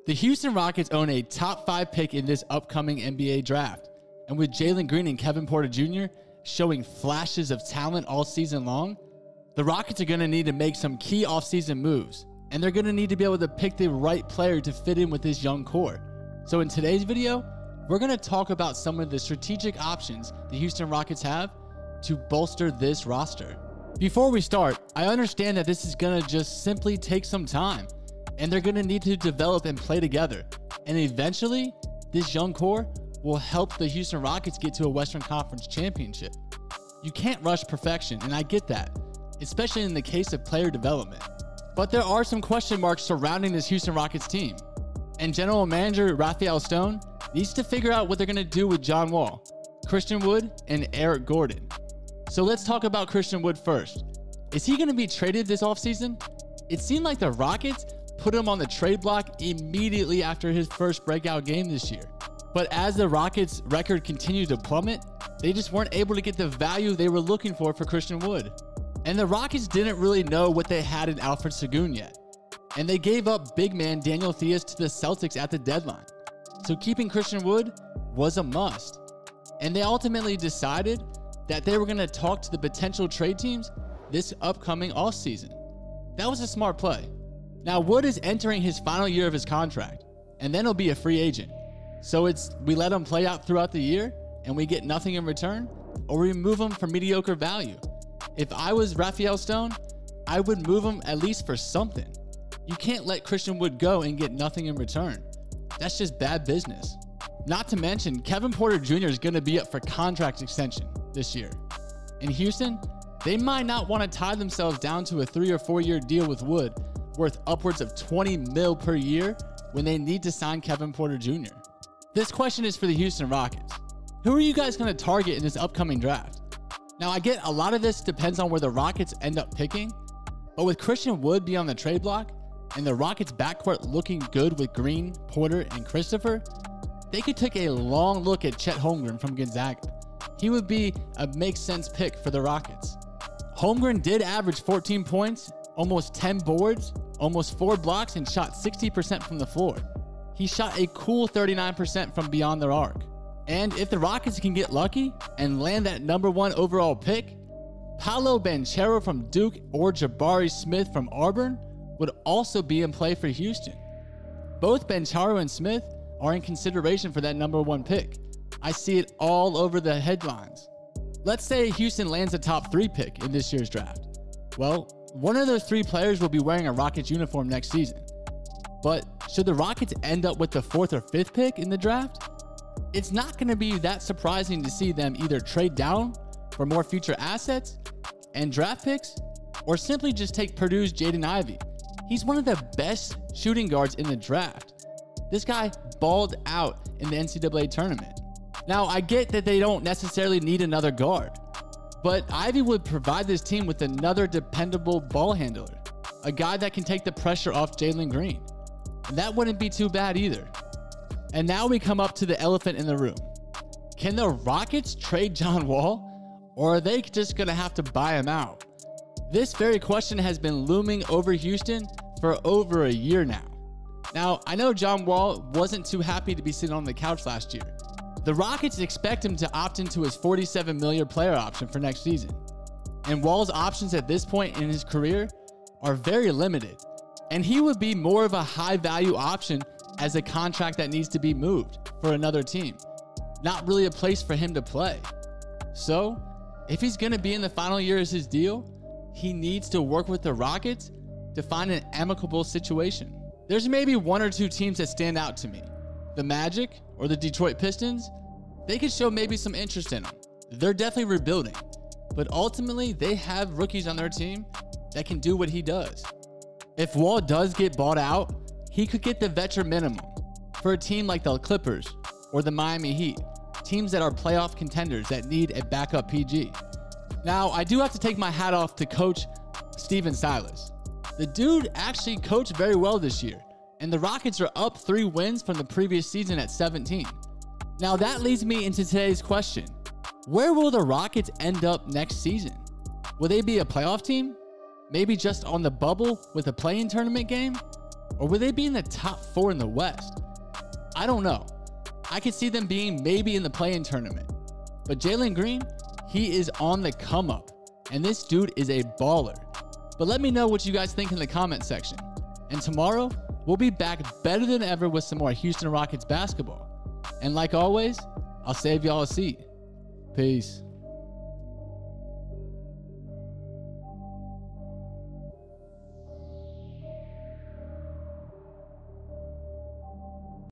The Houston Rockets own a top 5 pick in this upcoming NBA draft. And with Jalen Green and Kevin Porter Jr. showing flashes of talent all season long, the Rockets are going to need to make some key offseason moves. And they're going to need to be able to pick the right player to fit in with this young core. So in today's video, we're going to talk about some of the strategic options the Houston Rockets have to bolster this roster. Before we start, I understand that this is going to just simply take some time, and they're going to need to develop and play together. And eventually, this young core will help the Houston Rockets get to a Western Conference championship. You can't rush perfection, and I get that, especially in the case of player development. But there are some question marks surrounding this Houston Rockets team. And General Manager Rafael Stone needs to figure out what they're going to do with John Wall, Christian Wood, and Eric Gordon. So let's talk about Christian Wood first. Is he going to be traded this offseason? It seemed like the Rockets put him on the trade block immediately after his first breakout game this year. But as the Rockets' record continued to plummet, they just weren't able to get the value they were looking for Christian Wood. And the Rockets didn't really know what they had in Alfred Sengun yet. And they gave up big man Daniel Theis to the Celtics at the deadline. So keeping Christian Wood was a must. And they ultimately decided that they were going to talk to the potential trade teams this upcoming offseason. That was a smart play. Now Wood is entering his final year of his contract, and then he'll be a free agent. So we let him play out throughout the year and we get nothing in return, or we move him for mediocre value. If I was Rafael Stone, I would move him at least for something. You can't let Christian Wood go and get nothing in return. That's just bad business. Not to mention, Kevin Porter Jr. is going to be up for contract extension this year. In Houston, they might not want to tie themselves down to a 3 or 4 year deal with Wood worth upwards of $20 million per year when they need to sign Kevin Porter Jr. This question is for the Houston Rockets. Who are you guys going to target in this upcoming draft? Now, I get a lot of this depends on where the Rockets end up picking, but with Christian Wood being on the trade block and the Rockets backcourt looking good with Green, Porter, and Christopher, they could take a long look at Chet Holmgren from Gonzaga. He would be a make-sense pick for the Rockets. Holmgren did average 14 points, almost 10 boards, almost 4 blocks, and shot 60% from the floor. He shot a cool 39% from beyond their arc. And if the Rockets can get lucky and land that #1 overall pick, Paolo Banchero from Duke or Jabari Smith from Auburn would also be in play for Houston. Both Banchero and Smith are in consideration for that #1 pick. I see it all over the headlines. Let's say Houston lands a top 3 pick in this year's draft. Well, one of those 3 players will be wearing a Rockets uniform next season. But should the Rockets end up with the 4th or 5th pick in the draft, it's not going to be that surprising to see them either trade down for more future assets and draft picks, or simply just take Purdue's Jaden Ivey. He's one of the best shooting guards in the draft. This guy balled out in the NCAA tournament. Now, I get that they don't necessarily need another guard, but Ivey would provide this team with another dependable ball handler, a guy that can take the pressure off Jalen Green. And that wouldn't be too bad either. And now we come up to the elephant in the room. Can the Rockets trade John Wall, or are they just going to have to buy him out? This very question has been looming over Houston for over a year now. Now, I know John Wall wasn't too happy to be sitting on the couch last year. The Rockets expect him to opt into his $47 million player option for next season. And Wall's options at this point in his career are very limited. And he would be more of a high value option as a contract that needs to be moved for another team. Not really a place for him to play. So, if he's going to be in the final year of his deal, he needs to work with the Rockets to find an amicable situation. There's maybe 1 or 2 teams that stand out to me. The Magic or the Detroit Pistons, they could show maybe some interest in him. They're definitely rebuilding, but ultimately they have rookies on their team that can do what he does. If Wall does get bought out, he could get the veteran minimum for a team like the Clippers or the Miami Heat, teams that are playoff contenders that need a backup PG. Now, I do have to take my hat off to Coach Stephen Silas. The dude actually coached very well this year, and the Rockets are up 3 wins from the previous season at 17. Now, that leads me into today's question. Where will the Rockets end up next season? Will they be a playoff team? Maybe just on the bubble with a play-in tournament game? Or will they be in the top 4 in the West? I don't know. I could see them being maybe in the play-in tournament. But Jalen Green, he is on the come up. And this dude is a baller. But let me know what you guys think in the comment section. And tomorrow, we'll be back better than ever with some more Houston Rockets basketball. And like always, I'll save y'all a seat. Peace.